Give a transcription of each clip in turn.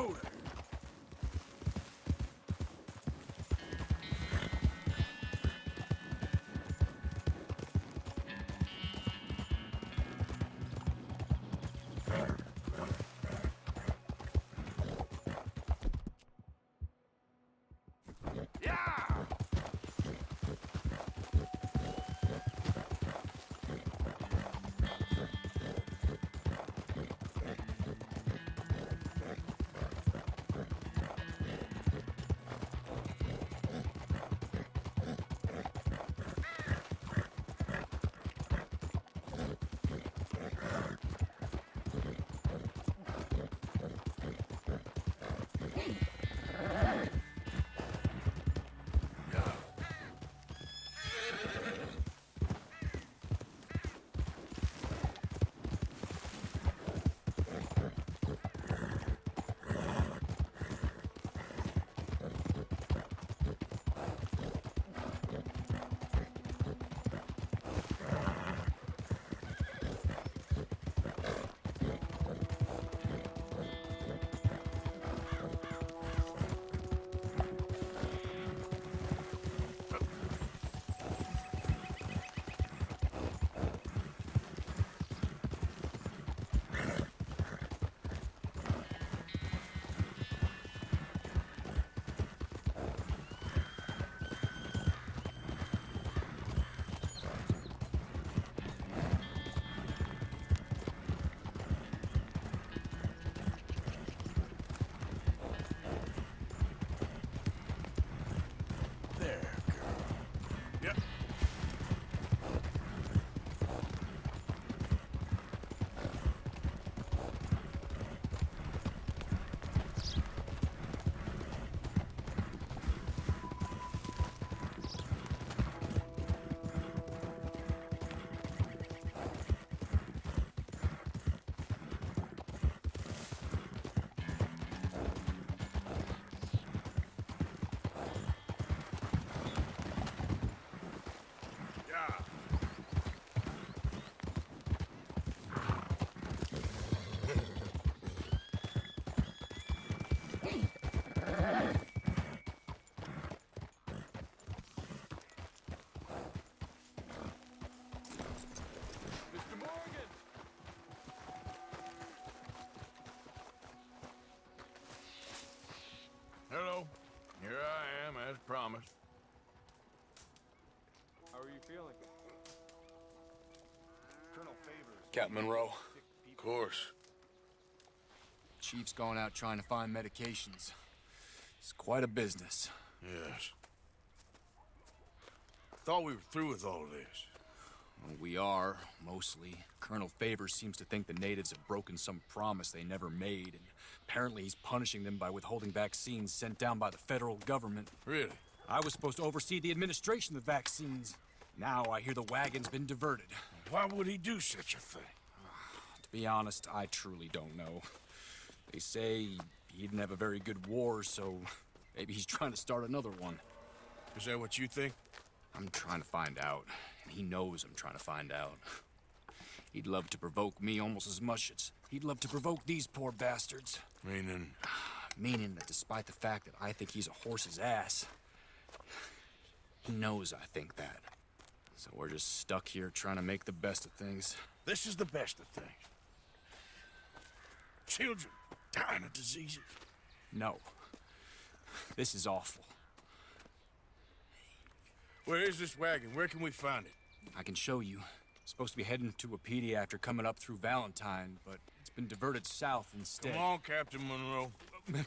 Whoa there. Yeah! There, girl. Yep. Yeah. Mr. Morgan! Hello. Here I am, as promised. How are you feeling? Colonel Favors. Captain Monroe. Of course. Chief's going out trying to find medications. It's quite a business. Yes. Thought we were through with all this. Well, we are, mostly. Colonel Favors seems to think the natives have broken some promise they never made, and apparently he's punishing them by withholding vaccines sent down by the federal government. Really? I was supposed to oversee the administration of the vaccines. Now I hear the wagon's been diverted. Why would he do such a thing? To be honest, I truly don't know. They say he didn't have a very good war, so maybe he's trying to start another one. Is that what you think? I'm trying to find out, and he knows I'm trying to find out. He'd love to provoke me almost as much as he'd love to provoke these poor bastards. Meaning? Meaning that despite the fact that I think he's a horse's ass, he knows I think that. So we're just stuck here trying to make the best of things. This is the best of things. Children dying of diseases. No. This is awful. Where is this wagon? Where can we find it? I can show you. It's supposed to be heading to Wapiti after coming up through Valentine, but it's been diverted south instead. Come on, Captain Monroe.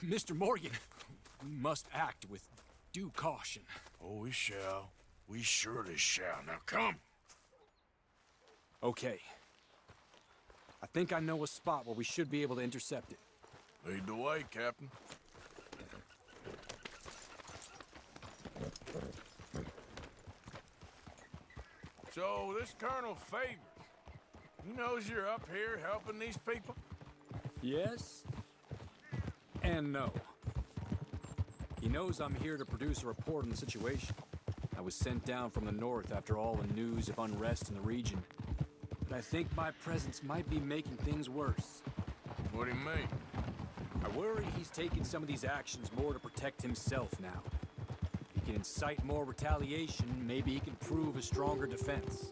Mr. Morgan, we must act with due caution. Oh, we shall. We surely shall. Now come. Okay. I think I know a spot where we should be able to intercept it. Lead the way, Captain. So, this Colonel Favors, he knows you're up here helping these people? Yes and no. He knows I'm here to produce a report on the situation. I was sent down from the north after all the news of unrest in the region. But I think my presence might be making things worse. What do you mean? I worry he's taking some of these actions more to protect himself now. If he can incite more retaliation, maybe he can prove a stronger defense.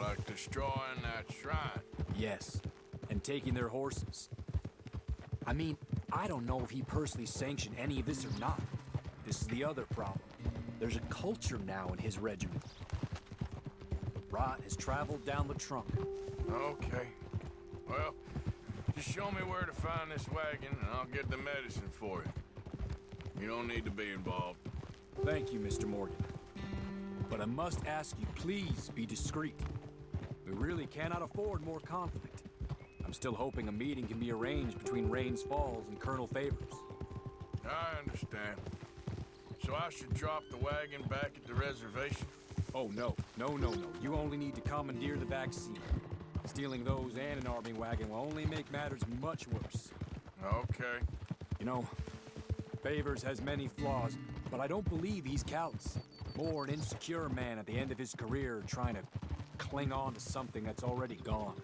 Like destroying that shrine. Yes, and taking their horses. I mean, I don't know if he personally sanctioned any of this or not. This is the other problem. There's a culture now in his regiment. Rot has traveled down the trunk. Okay. Well, just show me where to find this wagon and I'll get the medicine for you. You don't need to be involved. Thank you, Mr. Morgan. But I must ask you, please be discreet. We really cannot afford more conflict. I'm still hoping a meeting can be arranged between Rains Falls and Colonel Favors. I understand. So I should drop the wagon back at the reservation? Oh, no. No. You only need to commandeer the back seat. Stealing those and an army wagon will only make matters much worse. Okay. You know, Favors has many flaws, but I don't believe he's callous. More an insecure man at the end of his career trying to cling on to something that's already gone.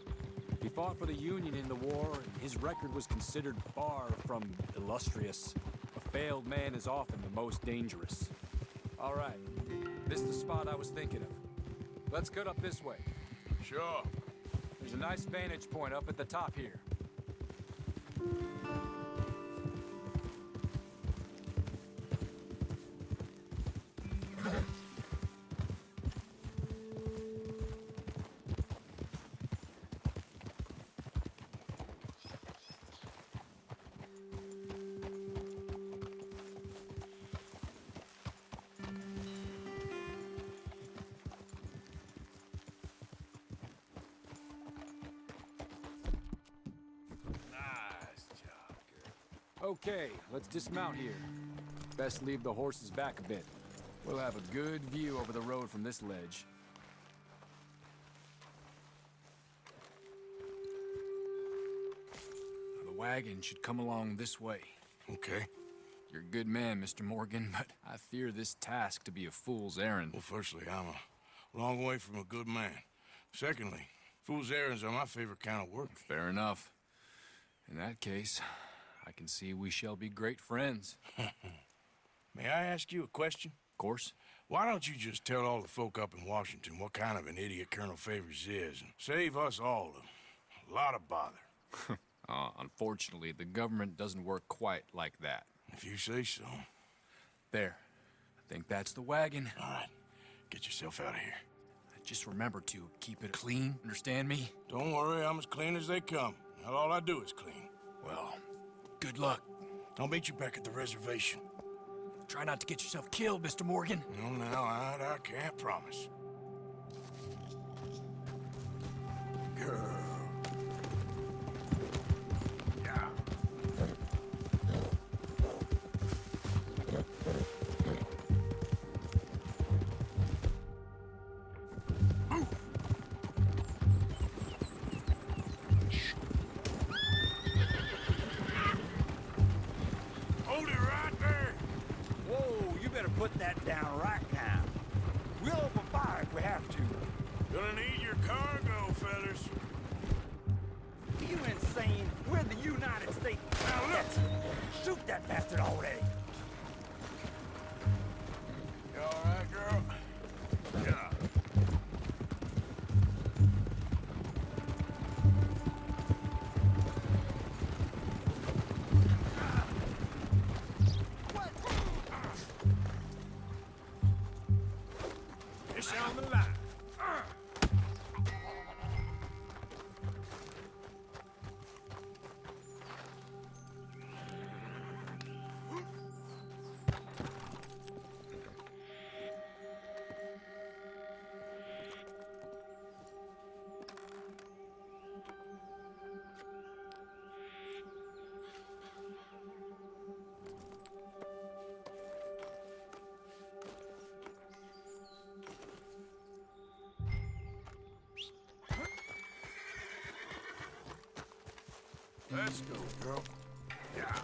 He fought for the Union in the war, and his record was considered far from illustrious. A failed man is often the most dangerous. All right, this is the spot I was thinking of. Let's cut up this way. Sure. There's a nice vantage point up at the top here. Okay, let's dismount here. Best leave the horses back a bit. We'll have a good view over the road from this ledge. The wagon should come along this way. Okay. You're a good man, Mr. Morgan, but I fear this task to be a fool's errand. Well, firstly, I'm a long way from a good man. Secondly, fool's errands are my favorite kind of work. Fair enough. In that case, I can see we shall be great friends. May I ask you a question? Of course. Why don't you just tell all the folk up in Washington what kind of an idiot Colonel Favors is and save us all a lot of bother? Unfortunately, the government doesn't work quite like that. If you say so. There. I think that's the wagon. All right. Get yourself out of here. Just remember to keep it clean, understand me? Don't worry, I'm as clean as they come. Not all I do is clean. Well, good luck. I'll meet you back at the reservation. Try not to get yourself killed, Mr. Morgan. No, I can't promise. Girl. Yeah. Hold it right there. Whoa, you better put that down right now. We'll open fire if we have to. Gonna need your cargo, fellas. You insane? We're the United States. Now look! Shoot that bastard already! You all right, girl? Yeah. It's on the line. Let's go, girl. Yeah.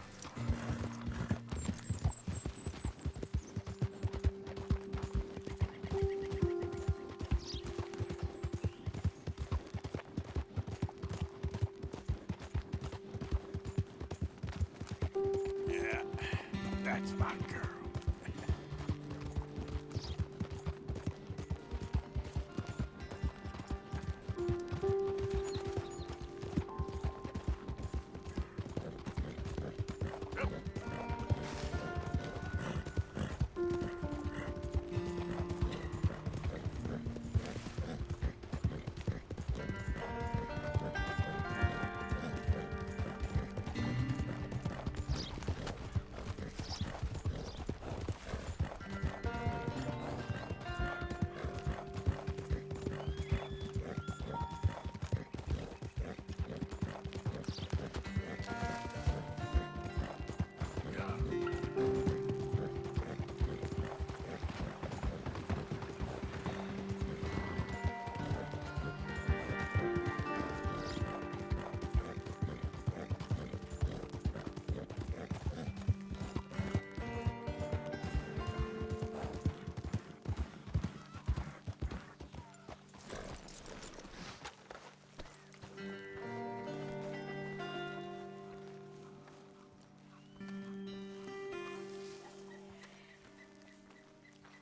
That's my girl.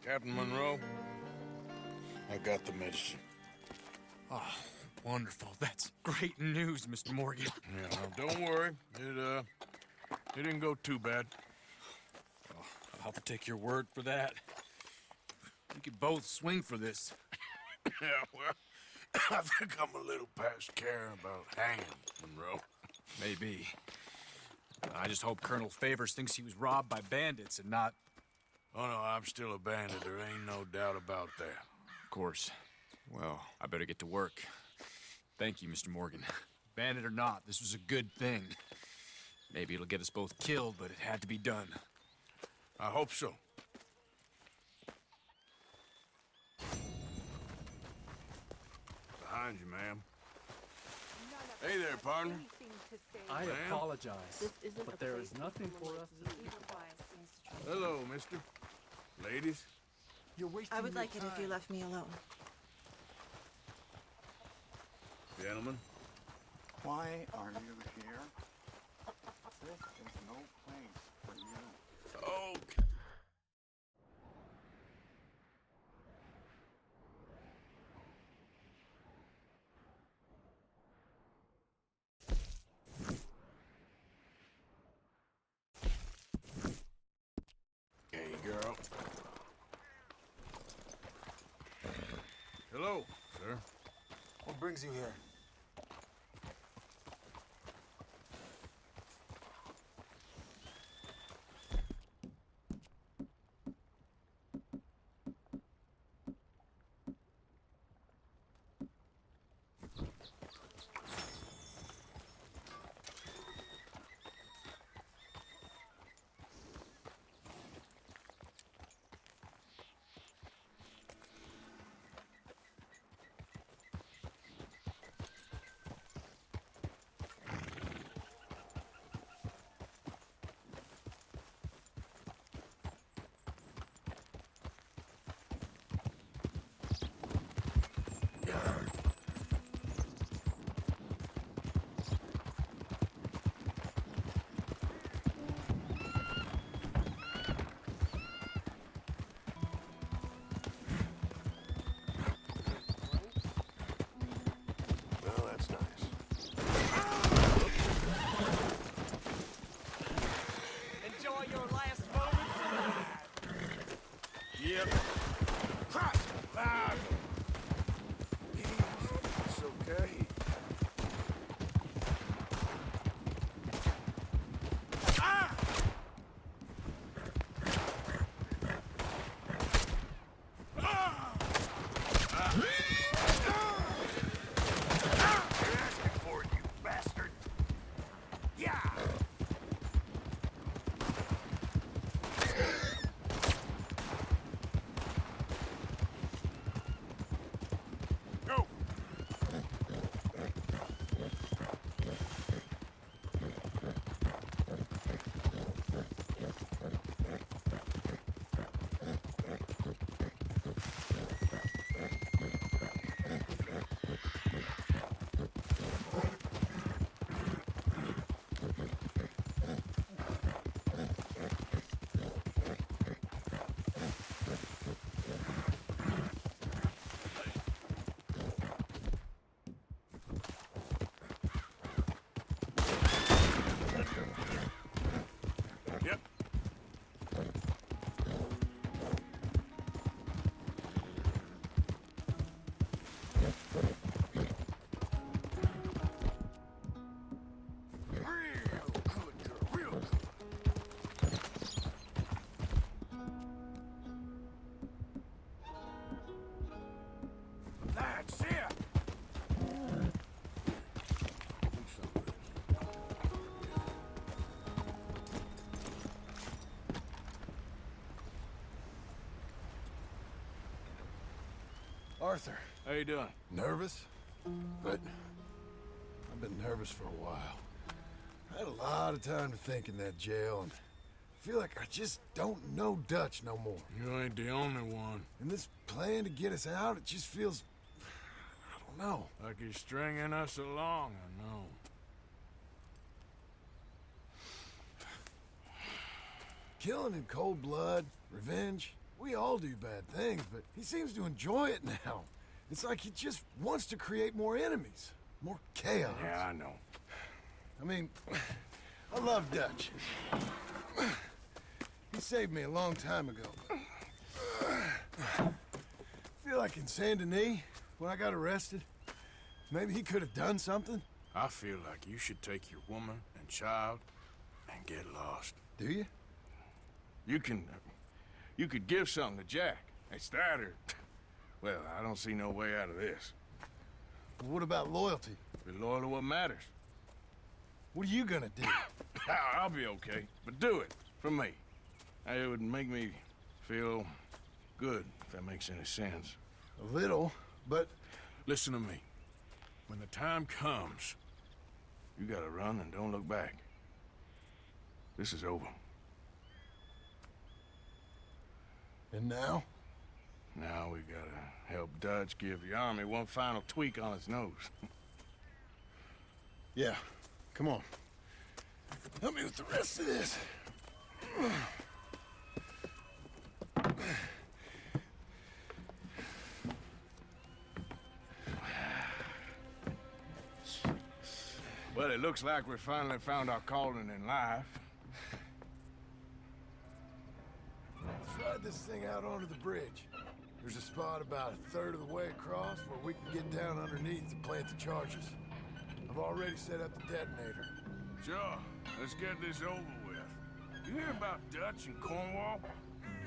Captain Monroe, I got the medicine. Oh, wonderful. That's great news, Mr. Morgan. Yeah, now, don't worry. It didn't go too bad. I'll have to take your word for that. We could both swing for this. Yeah, well, I think I'm a little past caring about hanging, Monroe. Maybe. I just hope Colonel Favors thinks he was robbed by bandits and not... Oh, no, I'm still a bandit. There ain't no doubt about that. Of course. Well, I better get to work. Thank you, Mr. Morgan. Bandit or not, this was a good thing. Maybe it'll get us both killed, but it had to be done. I hope so. Behind you, ma'am. Hey there, partner. I Ma'am? apologize, but there is nothing for us to do. Hello, mister. Ladies. You're wasting I would your like it if you time. left me alone. Gentlemen. Why are you here? This is no place for you. Oh. Hey, girl. Hello, sir. What brings you here? Well, that's nice. Enjoy your last moments alive. Yep. Cross! Loud! It's okay. Ah! Ah! You're asking for it, you bastard. Yeah. Arthur, How you doing? nervous? But I've been nervous for a while. I had a lot of time to think in that jail, and I feel like I just don't know Dutch no more. You ain't the only one. And this plan to get us out, it just feels... I don't know. Like he's stringing us along, I know. Killing in cold blood, revenge, we all do bad things, but he seems to enjoy it now. It's like he just wants to create more enemies, more chaos. Yeah, I know. I mean, I love Dutch. He saved me a long time ago. Feel like in Saint Denis, when I got arrested, maybe he could have done something. I feel like you should take your woman and child and get lost. Do you? You could give something to Jack. It's that or... Well, I don't see no way out of this. Well, what about loyalty? Be loyal to what matters. What are you gonna do? I'll be okay, but do it for me. It would make me feel good, if that makes any sense. A little, but... Listen to me. When the time comes, you gotta run and don't look back. This is over. And now? Now we gotta help Dutch give the army one final tweak on its nose. Yeah, come on. Help me with the rest of this. Well, it looks like we finally found our calling in life. Let's ride this thing out onto the bridge. There's a spot about a third of the way across where we can get down underneath to plant the charges. I've already set up the detonator. Sure, let's get this over with. You hear about Dutch and Cornwall?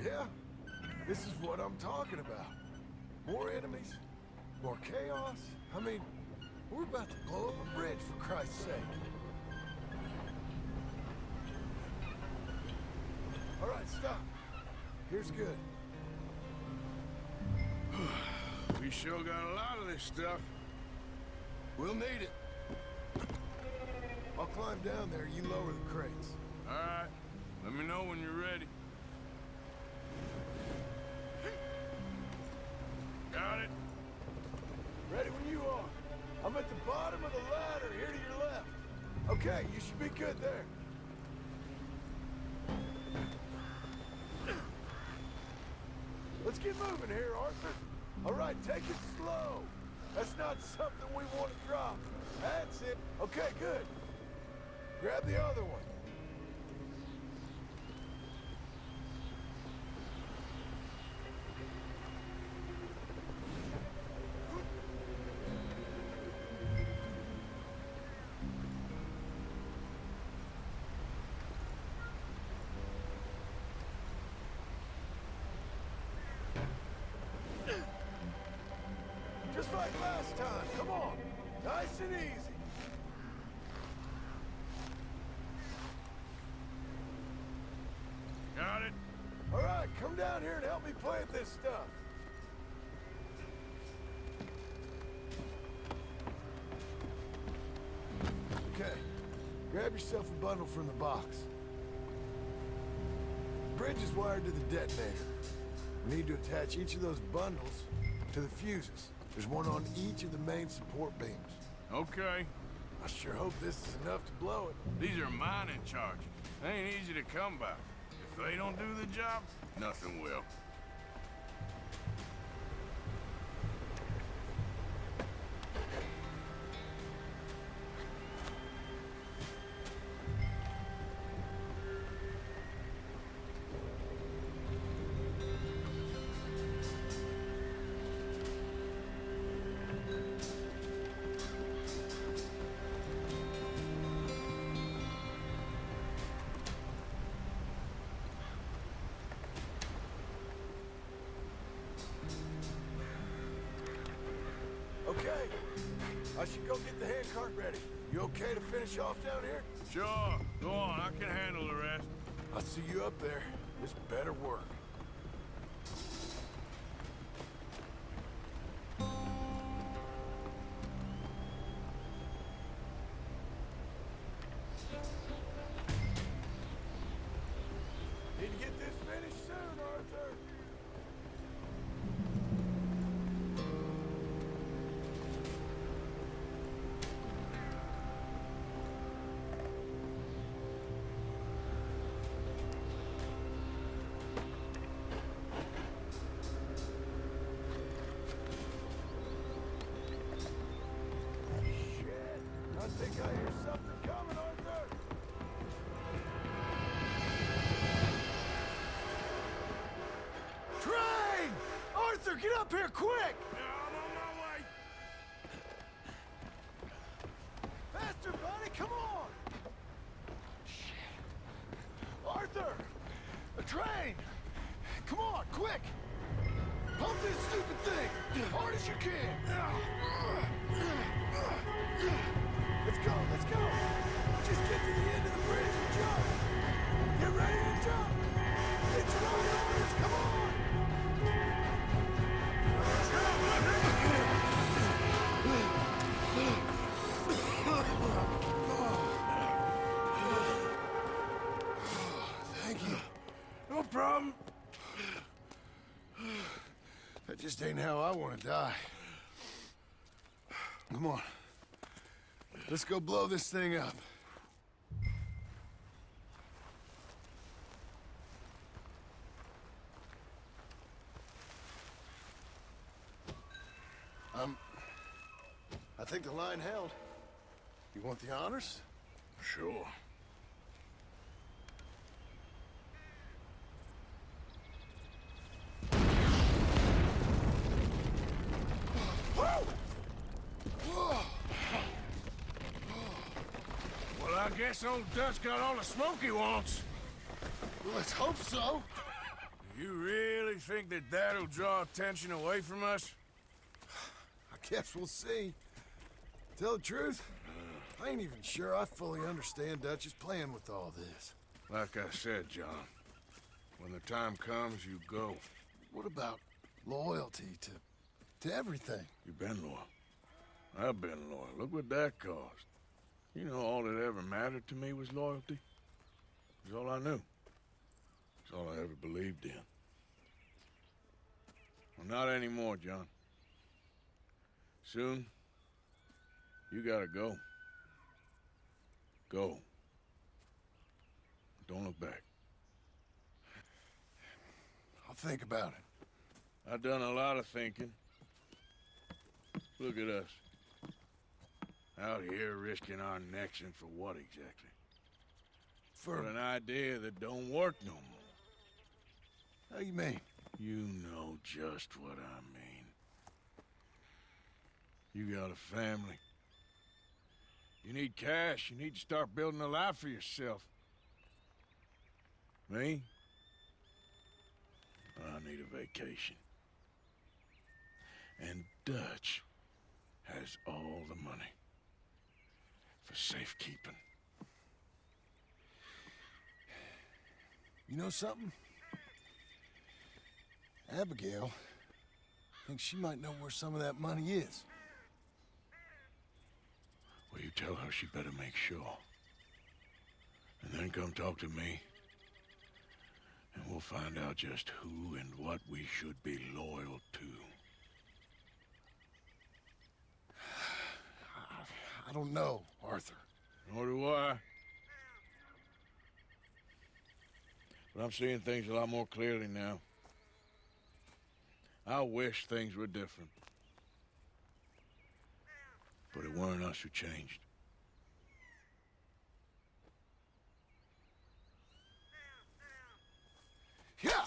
Yeah, this is what I'm talking about. More enemies, more chaos. I mean, we're about to blow up a bridge, for Christ's sake. All right, stop. Here's good. We sure got a lot of this stuff. We'll need it. I'll climb down there, you lower the crates. All right, let me know when you're ready. Got it? Ready when you are. I'm at the bottom of the ladder, here to your left. Okay, you should be good there. Let's get moving here, Arthur. All right, take it slow. That's not something we want to drop. That's it. Okay, good. Grab the other one. Just like last time, come on. Nice and easy. Got it? All right, come down here and help me plant this stuff. Okay, grab yourself a bundle from the box. Bridge is wired to the detonator. We need to attach each of those bundles to the fuses. There's one on each of the main support beams. Okay. I sure hope this is enough to blow it. These are mining charges. They ain't easy to come by. If they don't do the job, nothing will. Okay, I should go get the handcart ready. You okay to finish off down here? Sure. Go on, I can handle the rest. I'll see you up there. This better work. up here, quick! I'm on my way. Faster, buddy, come on! Shit. Arthur! A train! Come on, quick! Pump this stupid thing! Hard as you can! Let's go, let's go! Just get to the end of the bridge and jump! Get ready to jump! It's right, Orders, come on! Thank you. No problem. That just ain't how I want to die. Come on. Let's go blow this thing up. I think the line held. You want the honors? Sure. Well, I guess old Dutch got all the smoke he wants. Well, let's hope so. You really think that that'll draw attention away from us? I guess we'll see. Tell the truth, I ain't even sure I fully understand Dutch's plan with all this. Like I said, John, when the time comes, you go. What about loyalty to everything? You've been loyal. I've been loyal. Look what that cost. You know, all that ever mattered to me was loyalty. It's all I knew. It's all I ever believed in. Well, not anymore, John. Soon, you gotta go. Go. Don't look back. I'll think about it. I've done a lot of thinking. Look at us. Out here risking our necks, and for what exactly? For an idea that don't work no more. How you mean? You know just what I mean. You got a family. You need cash. You need to start building a life for yourself. Me? I need a vacation. And Dutch has all the money for safekeeping. You know something? Abigail thinks she might know where some of that money is. Well, you tell her she better make sure. And then come talk to me. And we'll find out just who and what we should be loyal to. I don't know, Arthur. Nor do I. But I'm seeing things a lot more clearly now. I wish things were different. But it weren't us who changed. Yeah!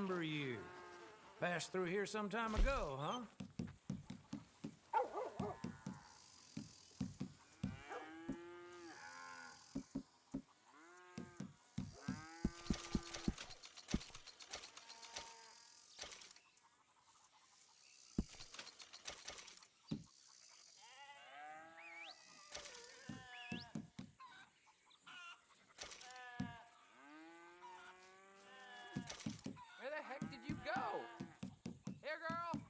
remember you. Passed through here some time ago, huh? Where the heck did you go? Here, girl!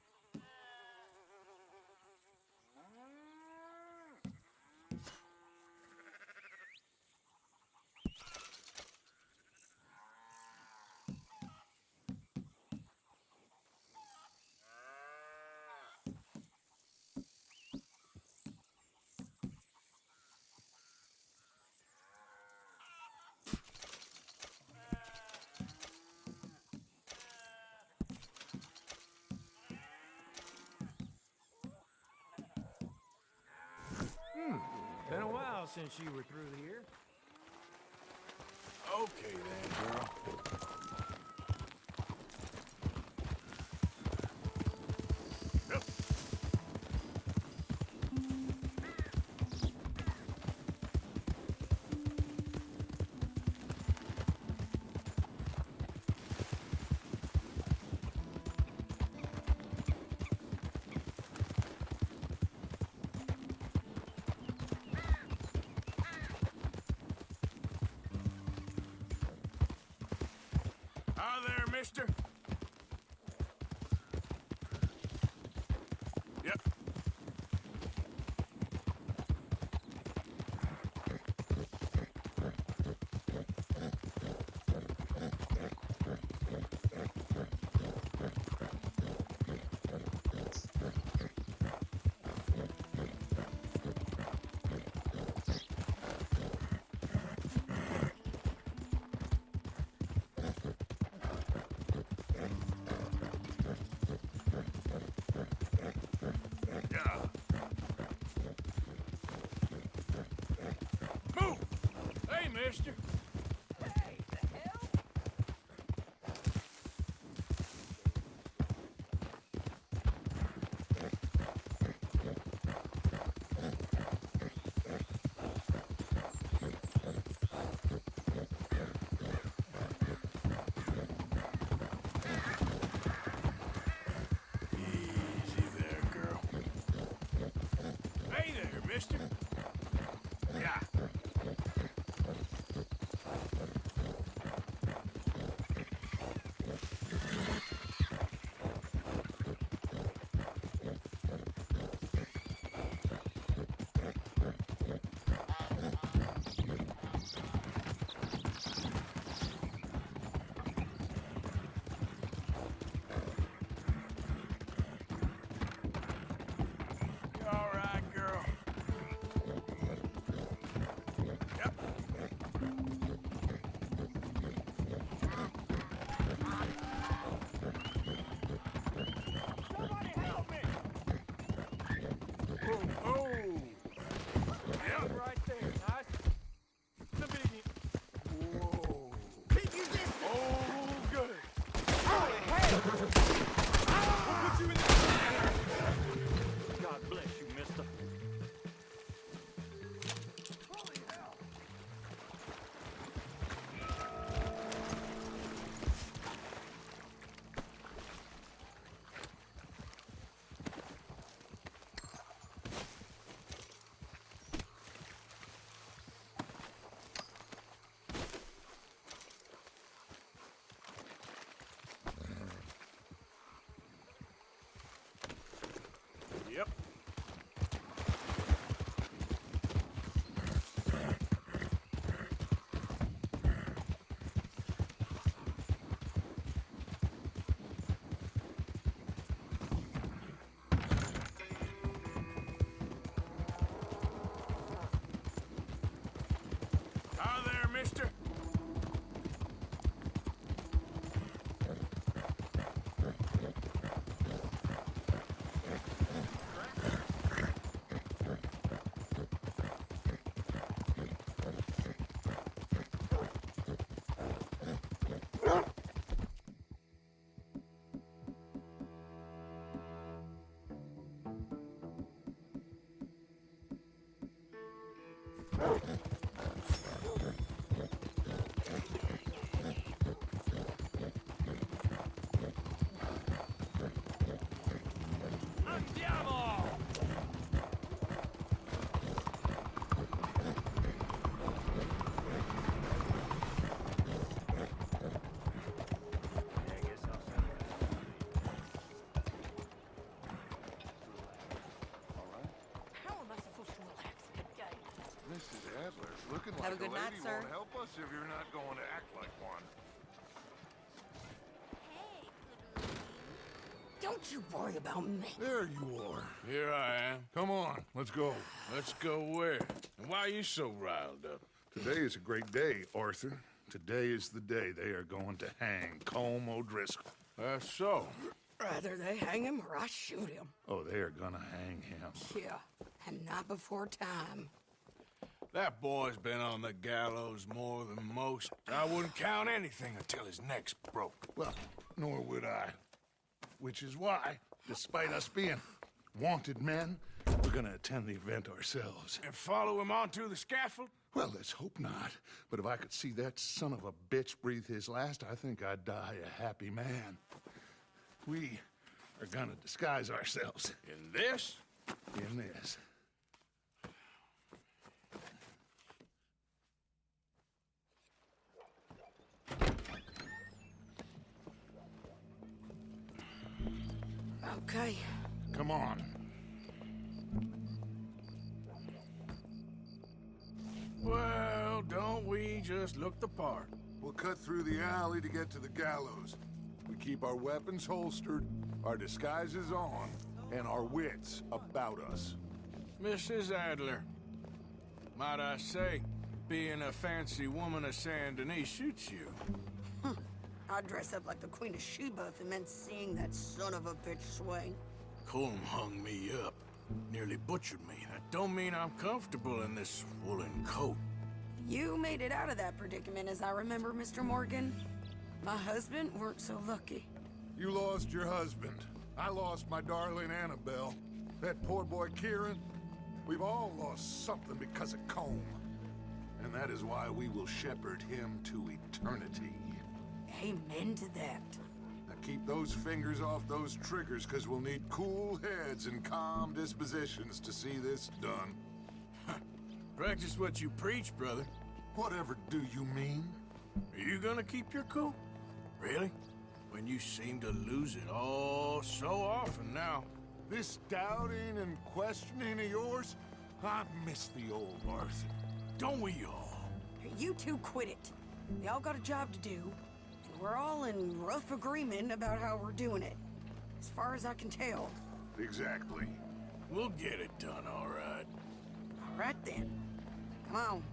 Been a while since you were through here. Okay then, girl. Yep. Hi there, mister. Yep. Yeah. Move! Hey, mister. Hey, the hell? Easy there, girl. Hey there, mister. Yeah. like a good lady night, sir. won't help us if you're not going to act like one. Don't you worry about me. There you are. Here I am. Come on, let's go. Let's go where? And why are you so riled up? Today is a great day, Arthur. Today is the day they are going to hang Colm O'Driscoll. That's so. Rather they hang him or I shoot him. Oh, they are gonna hang him. Yeah, and not before time. That boy's been on the gallows more than most. I wouldn't count anything until his neck's broke. Well, nor would I. Which is why, despite us being wanted men, we're gonna attend the event ourselves. And follow him onto the scaffold? Well, let's hope not. But if I could see that son of a bitch breathe his last, I think I'd die a happy man. We are gonna disguise ourselves In this? in this. Okay. Come on. Well, don't we just look the part? We'll cut through the alley to get to the gallows. We keep our weapons holstered, our disguises on, and our wits about us. Mrs. Adler, might I say, being a fancy woman of Saint Denis suits you. I'd dress up like the Queen of Sheba if it meant seeing that son of a bitch swing. Colm hung me up, nearly butchered me. That don't mean I'm comfortable in this woolen coat. You made it out of that predicament, as I remember, Mr. Morgan. My husband weren't so lucky. You lost your husband. I lost my darling Annabelle. That poor boy Kieran. We've all lost something because of Colm. And that is why we will shepherd him to eternity. Amen to that. Now keep those fingers off those triggers, because we'll need cool heads and calm dispositions to see this done. Practice what you preach, brother. Whatever do you mean? Are you gonna keep your cool? Really? When you seem to lose it all so often now. This doubting and questioning of yours, I miss the old Arthur. Don't we all? You two quit it. We all got a job to do, and we're all in rough agreement about how we're doing it. As far as I can tell. Exactly. We'll get it done, all right. All right then. Come on.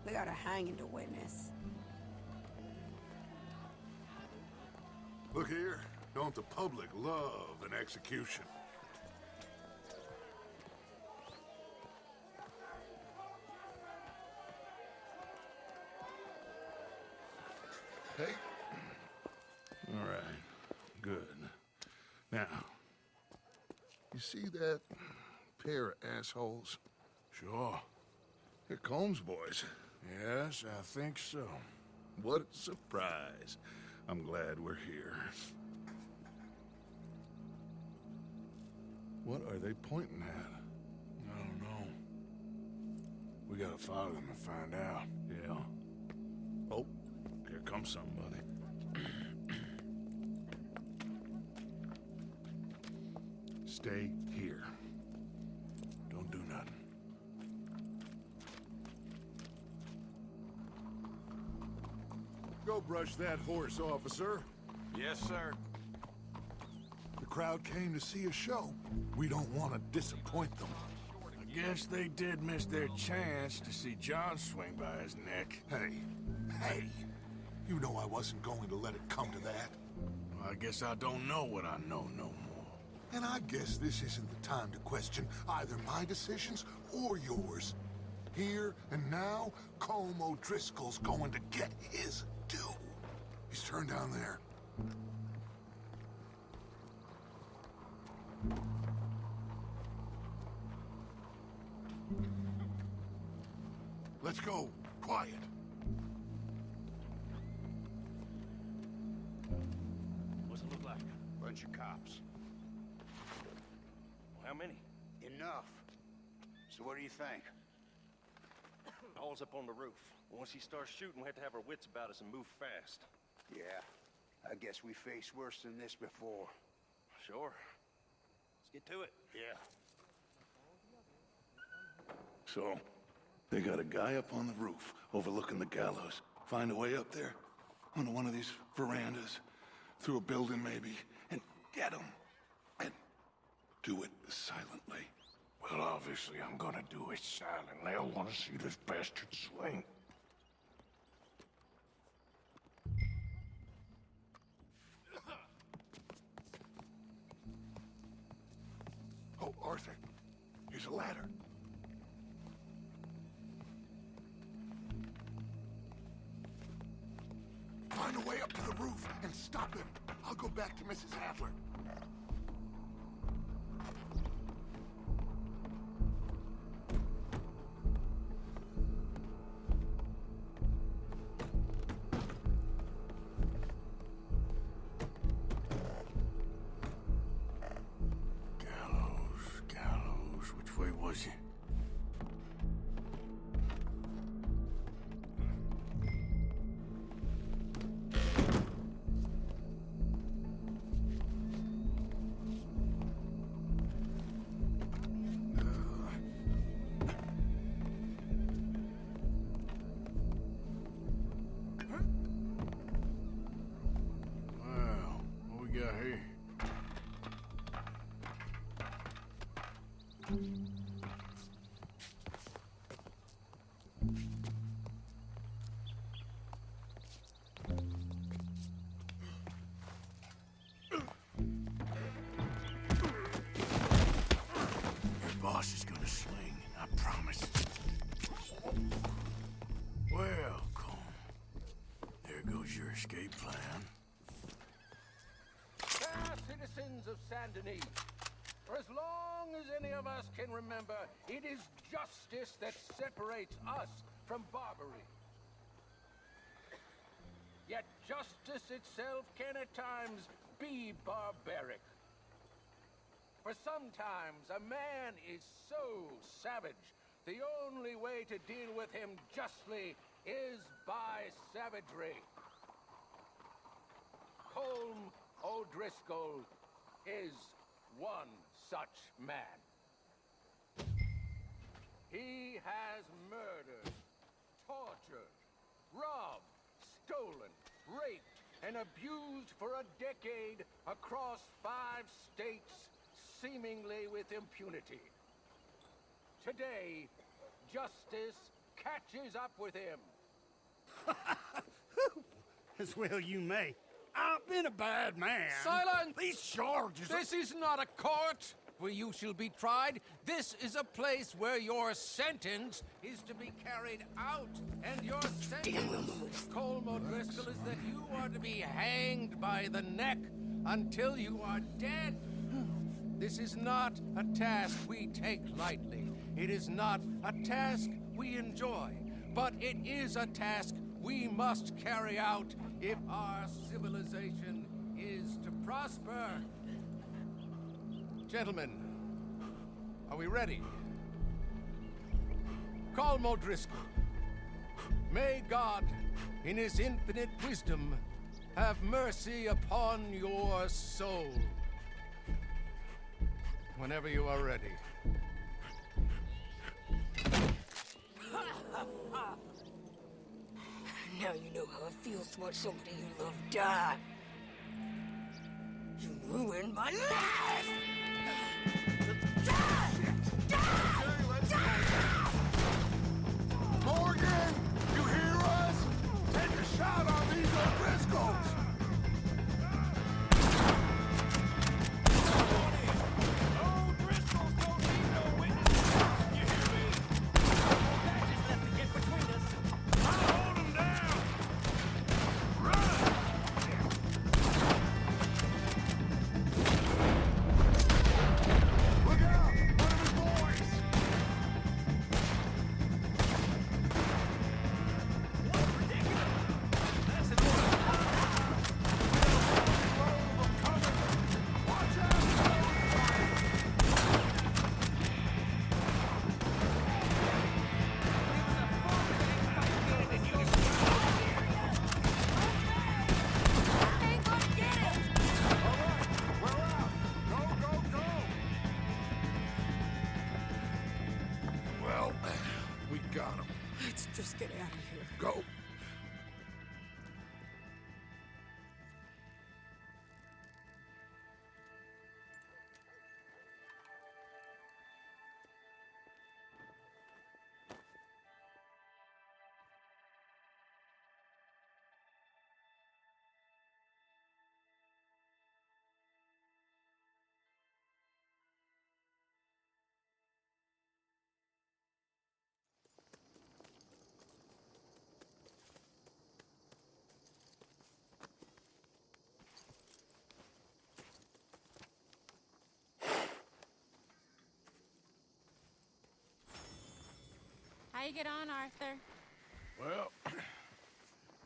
We got a hanging to witness. Look here, don't the public love an execution? Hey. All right, good. Now, you see that pair of assholes? Sure. They're Colm's boys. Yes, I think so. What a surprise. I'm glad we're here. What are they pointing at? I don't know. We gotta follow them and find out. Yeah. Oh, here comes somebody. Stay here. Don't do nothing. Go brush that horse, officer. Yes, sir. The crowd came to see a show. We don't want to disappoint them. I guess they did miss their chance to see John swing by his neck. Hey, you know I wasn't going to let it come to that. Well, I guess I don't know what I know no more. And I guess this isn't the time to question either my decisions or yours. Here and now, Colm O'Driscoll's going to get his due. He's turned down there. Let's go. Quiet. What's it look like? Bunch of cops. How many? Enough. So what do you think? Paul's up on the roof. Once he starts shooting, we have to have our wits about us and move fast. Yeah, I guess we faced worse than this before. Sure. Let's get to it. Yeah. So, They got a guy up on the roof overlooking the gallows. Find a way up there, onto one of these verandas, through a building maybe, and get him. And do it silently. Well, obviously I'm gonna do it silently. I want to see this bastard swing. Oh, Arthur, here's a ladder. Find a way up to the roof and stop him. I'll go back to Mrs. Adler. Gallows, which way was he? Well, what we got here? Your boss is gonna swing, I promise. Well, Colm, there goes your escape plan. Fair citizens of Saint Denis, for as long as any of us can remember, it is justice that separates us from barbary. Yet justice itself can at times be barbaric. For sometimes a man is so savage, the only way to deal with him justly is by savagery. Colm O'Driscoll is one such man. He has murdered, tortured, robbed, stolen, raped, and abused for a decade across 5 states, seemingly with impunity. Today, justice catches up with him. As well you may. I've been a bad man. Silence! These charges are... This is not a court where you shall be tried. This is a place where your sentence is to be carried out. And your sentence, Colm O'Driscoll, is that you are to be hanged by the neck until you are dead. This is not a task we take lightly. It is not a task we enjoy. But it is a task we must carry out if our civilization is to prosper. Gentlemen, are we ready? Colm O'Driscoll, may God, in his infinite wisdom, have mercy upon your soul. Whenever you are ready. Now you know how it feels to watch somebody you love die. You ruined my life! Morgan, you hear us? Take a shot on these O'Driscolls! O'Driscolls don't need no witnesses. You hear me? Badges left to get between us. I'll hold him down! Run! out of here. Go. How you get on, Arthur? Well,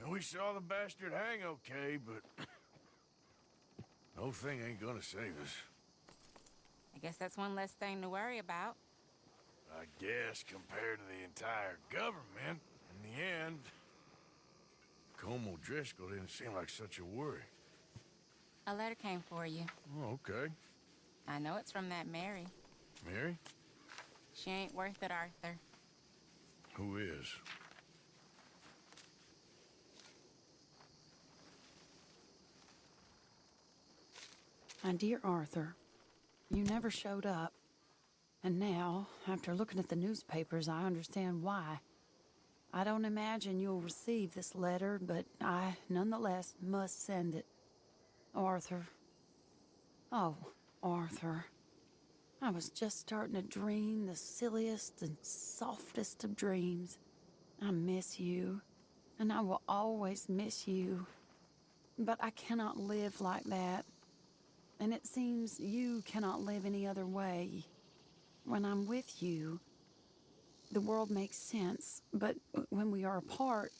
we saw the bastard hang okay, but no thing ain't gonna save us. I guess that's one less thing to worry about. I guess compared to the entire government, in the end, Colm O'Driscoll didn't seem like such a worry. A letter came for you. Oh, okay. I know it's from that Mary. Mary? She ain't worth it, Arthur. Who is? My dear Arthur, you never showed up. And now, after looking at the newspapers, I understand why. I don't imagine you'll receive this letter, but I, nonetheless, must send it. Arthur. Oh, Arthur. I was just starting to dream the silliest and softest of dreams. I miss you, and I will always miss you. But I cannot live like that. And it seems you cannot live any other way. When I'm with you, the world makes sense, but when we are apart,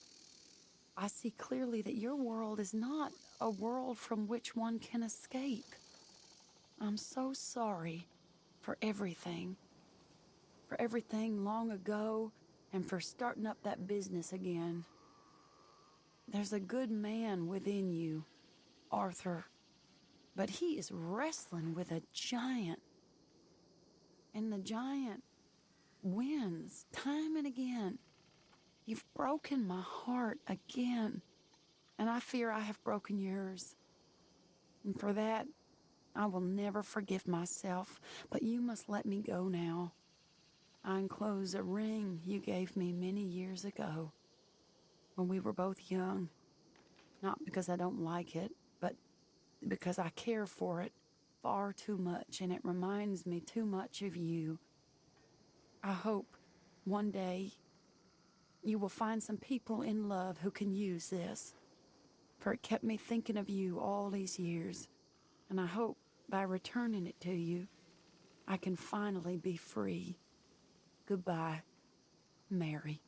I see clearly that your world is not a world from which one can escape. I'm so sorry for everything long ago, and for starting up that business again. There's a good man within you, Arthur, but he is wrestling with a giant. And the giant wins time and again. You've broken my heart again, and I fear I have broken yours. And for that, I will never forgive myself, but you must let me go now. I enclose a ring you gave me many years ago, when we were both young. Not because I don't like it, but because I care for it far too much, and it reminds me too much of you. I hope one day you will find some people in love who can use this, for it kept me thinking of you all these years, and I hope by returning it to you, I can finally be free. Goodbye, Mary.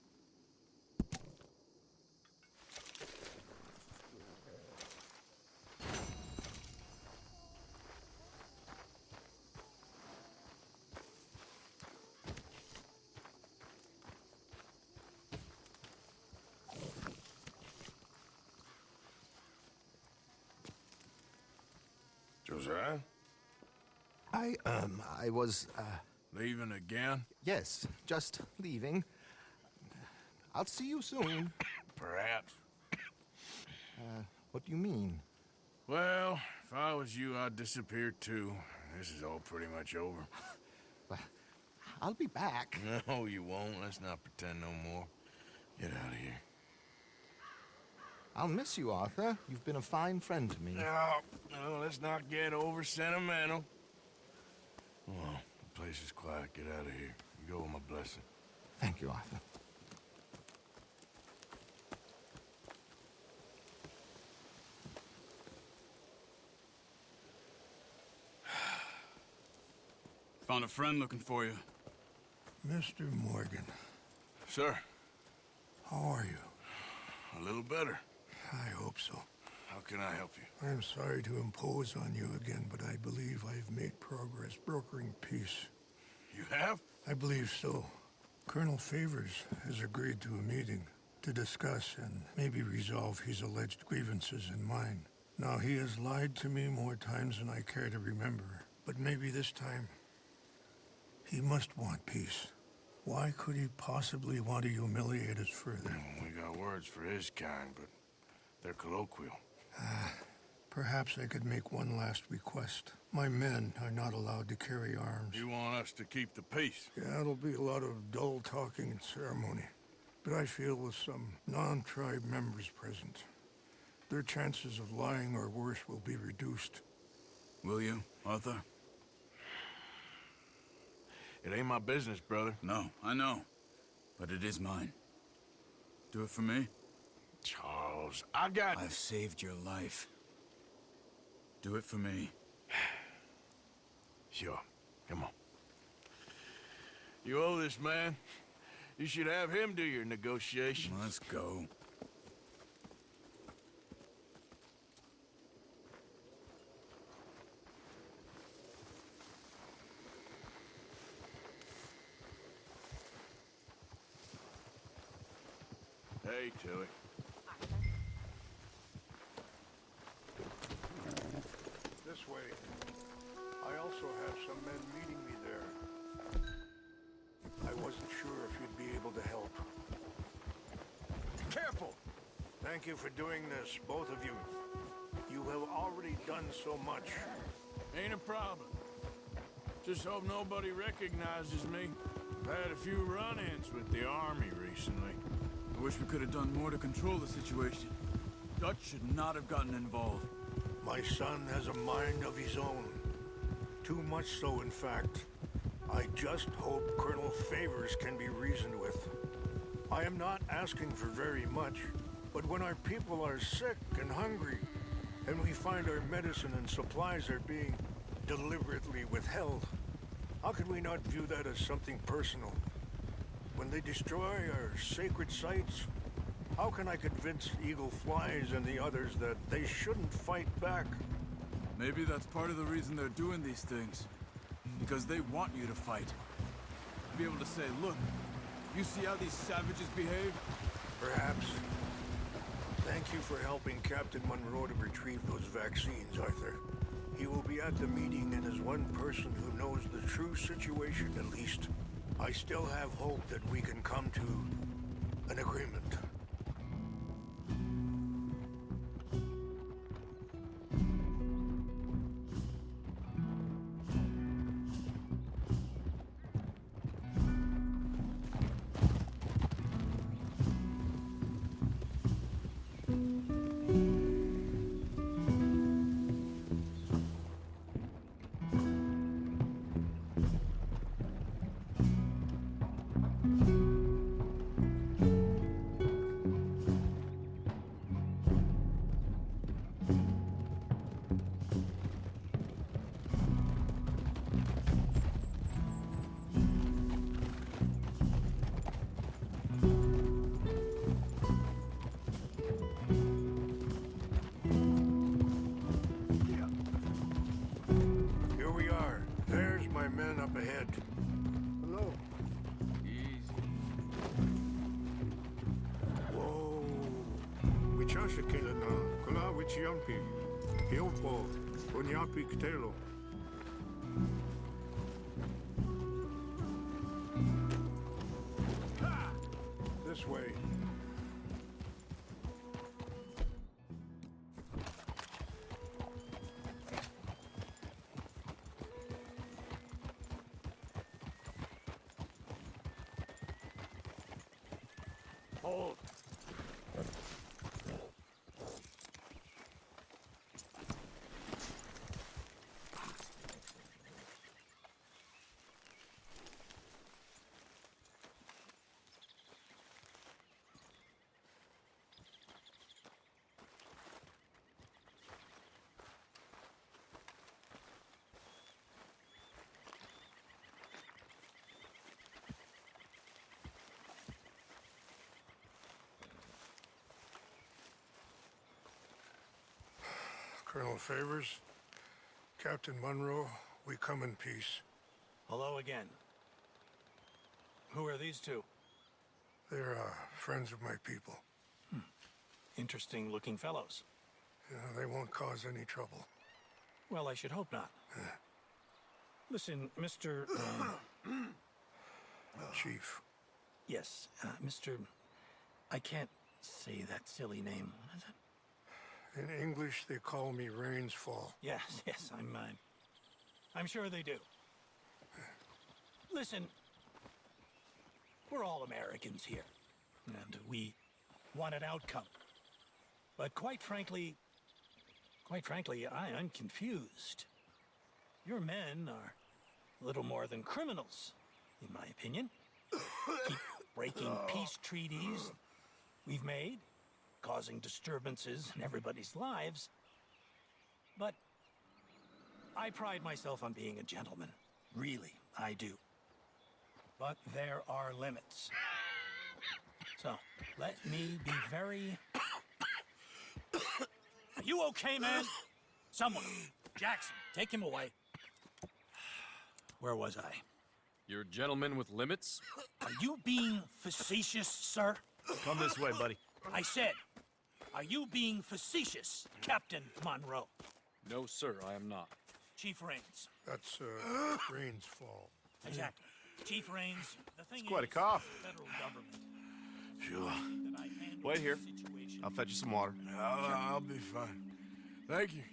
Josiah? I was, Leaving again? yes, just leaving. I'll see you soon. Perhaps. What do you mean? Well, if I was you, I'd disappear too. This is all pretty much over. Well, I'll be back. No, you won't. Let's not pretend no more. Get out of here. I'll miss you, Arthur. You've been a fine friend to me. No, let's not get over sentimental. Well, the place is quiet. Get out of here. You go with my blessing. Thank you, Arthur. Found a friend looking for you. Mr. Morgan, Sir, how are you? a little better. I hope so. How can I help you? I'm sorry to impose on you again, but I believe I've made progress brokering peace. You have? I believe so. Colonel Favors has agreed to a meeting to discuss and maybe resolve his alleged grievances and mine. Now, he has lied to me more times than I care to remember, but maybe this time he must want peace. Why could he possibly want to humiliate us further? We got words for his kind, but they're colloquial. Perhaps I could make one last request. My men are not allowed to carry arms. You want us to keep the peace? Yeah, it'll be a lot of dull talking and ceremony. But I feel with some non-tribe members present, their chances of lying or worse will be reduced. Will you, Arthur? It ain't my business, brother. No, I know. But it is mine. Do it for me? Charles, I've saved your life. Do it for me. Sure. Come on. You owe this man. You should have him do your negotiations. Let's go. Hey, Tilly. This way. I also have some men meeting me there. I wasn't sure if you'd be able to help. Careful! Thank you for doing this, both of you. You have already done so much. Ain't a problem. Just hope nobody recognizes me. I've had a few run-ins with the army recently. I wish we could have done more to control the situation. Dutch should not have gotten involved. My son has a mind of his own. Too much so, in fact. I just hope Colonel Favors can be reasoned with. I am not asking for very much, but when our people are sick and hungry, and we find our medicine and supplies are being deliberately withheld, how can we not view that as something personal? When they destroy our sacred sites, how can I convince Eagle Flies and the others that they shouldn't fight back? Maybe that's part of the reason they're doing these things. Because they want you to fight. To be able to say, look, you see how these savages behave? Perhaps. Thank you for helping Captain Monroe to retrieve those vaccines, Arthur. He will be at the meeting and is one person who knows the true situation at least. I still have hope that we can come to an agreement. Ahead. Hello. Easy. Whoa. Wichasha Kelana, Kola Wichiampi, Hiopo, Onyapi Ktelo. This way. Hold. Colonel Favors, Captain Monroe, we come in peace. Hello again. Who are these two? They're friends of my people. Interesting looking fellows. Yeah, they won't cause any trouble. Well, I should hope not. Listen, Mr. Chief. Yes, Mr. I can't say that silly name. What is it? In English, they call me Rainsfall. Yes, I'm sure they do. Listen, we're all Americans here, and we want an outcome. But quite frankly, I'm confused. Your men are little more than criminals, in my opinion. Keep breaking peace treaties we've made, causing disturbances in everybody's lives. But I pride myself on being a gentleman. Really, I do. But there are limits. So, let me be very... Are you okay, man? Someone. Jackson, take him away. Where was I? You're a gentleman with limits? Are you being facetious, sir? Come this way, buddy. I said, are you being facetious, Captain Monroe? No, sir, I am not. Chief Rains. That's, Rains' fault. Exactly. Chief Rains, the thing It's quite a is, cough. the federal government. Sure. Wait here. I'll fetch you some water. I'll be fine. Thank you.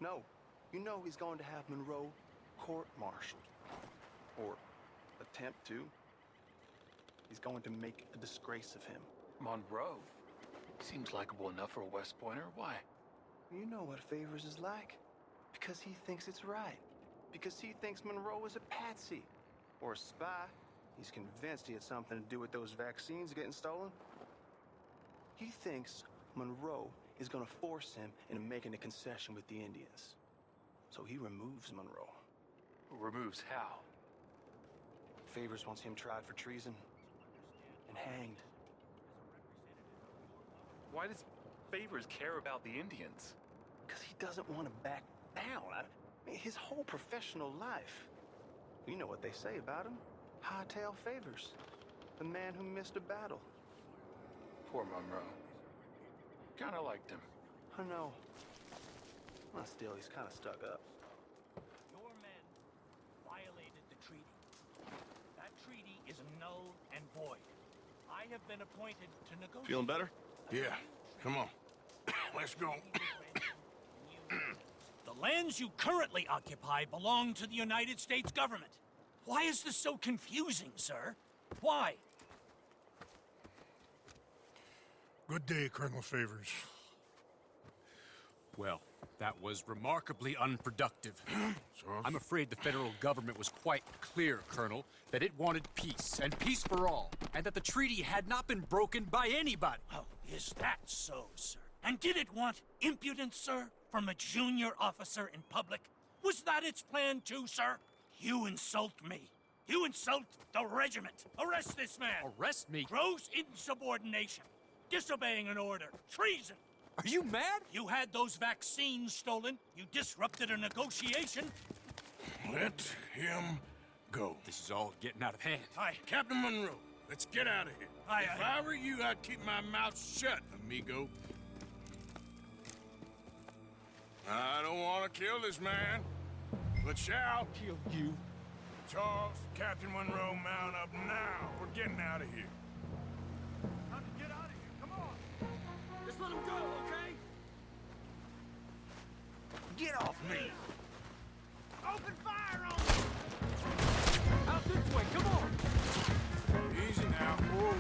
No. You know he's going to have Monroe court-martialed. Or attempt to. He's going to make a disgrace of him. Monroe? Seems likable enough for a West Pointer. Why? You know what Favors is like. Because he thinks it's right. Because he thinks Monroe is a patsy. Or a spy. He's convinced he had something to do with those vaccines getting stolen. He thinks Monroe is gonna force him into making a concession with the Indians. So he removes Monroe. Removes how? Favors wants him tried for treason and hanged. Why does Favors care about the Indians? Because he doesn't want to back down. I mean, his whole professional life. You know what they say about him. Hightail Favors. The man who missed a battle. Poor Monroe. Kinda liked him. I know. Well, still, he's kind of stuck up. Your men violated the treaty. That treaty is null and void. I have been appointed to negotiate. Feeling better? Yeah. Come on. Let's go. The lands you currently occupy belong to the United States government. Why is this so confusing, sir? Why? Good day, Colonel Favors. Well, that was remarkably unproductive. I'm afraid the federal government was quite clear, Colonel, that it wanted peace, and peace for all, and that the treaty had not been broken by anybody. Oh, is that so, sir? And did it want impudence, sir, from a junior officer in public? Was that its plan too, sir? You insult me. You insult the regiment. Arrest this man. Arrest me? Gross insubordination. Disobeying an order. Treason. Are you mad? You had those vaccines stolen. You disrupted a negotiation. Let him go. This is all getting out of hand. Aye. Captain Monroe, let's get out of here. Aye, If aye. I were you, I'd keep my mouth shut, amigo. I don't want to kill this man, but shall Kill you. Charles, Captain Monroe, mount up now. We're getting out of here. Time to get out of here. Come on. Just let him go, okay? Get off me! Open fire on him! Out this way, come on! Easy now. Whoa.